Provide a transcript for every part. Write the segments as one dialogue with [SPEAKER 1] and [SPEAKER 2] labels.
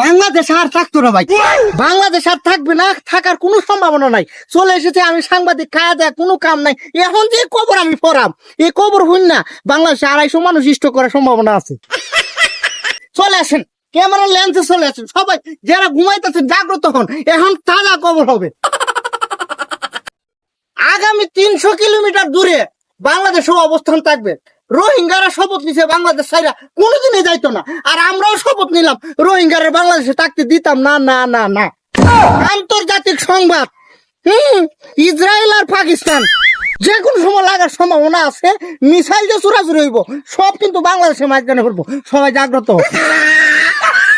[SPEAKER 1] বাংলাদেশ আর থাকতো না ভাই, বাংলাদেশ আর থাকবে না, থাকার কোনো সম্ভাবনা নাই। চলে এসেছে আমি সাংবাদিক, খাওয়া দেয় কোনো কাম নাই। এখন যে খবর আমি পড়াম, এই খবর হইন না বাংলাদেশে 250 মানুষ স্টক করার সম্ভাবনা আছে। চলে আসেন, ক্যামেরা লেন্সে চলে আসেন সবাই, যারা ঘুমাইতেছে জাগ্রত হন, এখন তাজা খবর হবে। আগামী 300 কিলোমিটার দূরে বাংলাদেশেও অবস্থান থাকবে। রোহিঙ্গারা শপথ নিছে বাংলাদেশ ছাইরা কোনোদিনই যাইতো না, আর আমরাও শপথ নিলাম রোহিঙ্গারা বাংলাদেশে থাকতে দিতাম না না না না। আন্তর্জাতিক সংবাদ, ইসরায়েল আর পাকিস্তান যে কোনো সময় লাগার সম্ভাবনা আছে। মিসাইল যে চুরাচুরি হইব সব কিন্তু বাংলাদেশের মাঝখানে করবো, সবাই জাগ্রত।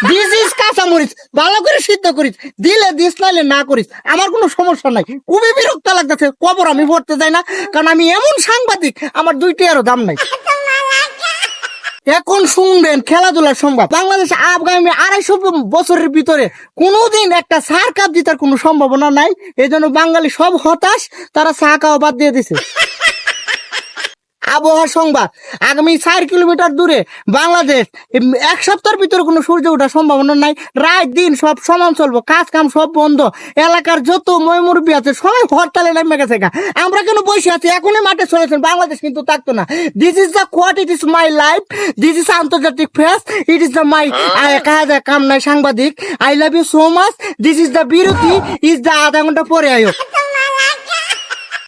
[SPEAKER 1] দিস ইজ কাঁচামরিচ, ভালো করে সিদ্ধ করিস, দিলে দিস নাইলে না করিস, আমার কোনো সমস্যা নাই। খুবই বিরক্ত লাগতেছে, খবর আমি পড়তে যাই না, কারণ আমি এমন সাংবাদিক আমার 2 টাকারও দাম নাই। এখন শুনবেন খেলাধুলার সংবাদ। বাংলাদেশ আগামী 250 বছরের ভিতরে কোনোদিন একটা সার কাপ জেতার কোনো সম্ভাবনা নাই। এই জন্য বাঙালি সব হতাশ, তারা চা খাওয়া বাদ দিয়ে দিছে। আবহাওয়া সংবাদ, আগামী 4 কিলোমিটার দূরে বাংলাদেশ 1 সপ্তাহের ভিতরে কোনো সূর্য ওঠার সম্ভাবনা নাই। রাত দিন সব সমান চলবো, কাজ কাম সব বন্ধ। এলাকার যত ময়মুরবি আছে সবাই হরতালে নেমে গেছে। আমরা কেন বসে আছি, এখনই মাঠে চলেছেন, বাংলাদেশ কিন্তু থাকতো না। This is the quote, it is my life, this is আন্তর্জাতিক press, it is the my কাজ কাম নাই সাংবাদিক। I love you so much, this is the বিরতি, ইজ দ্য আধা ঘন্টা পরে আয়ো।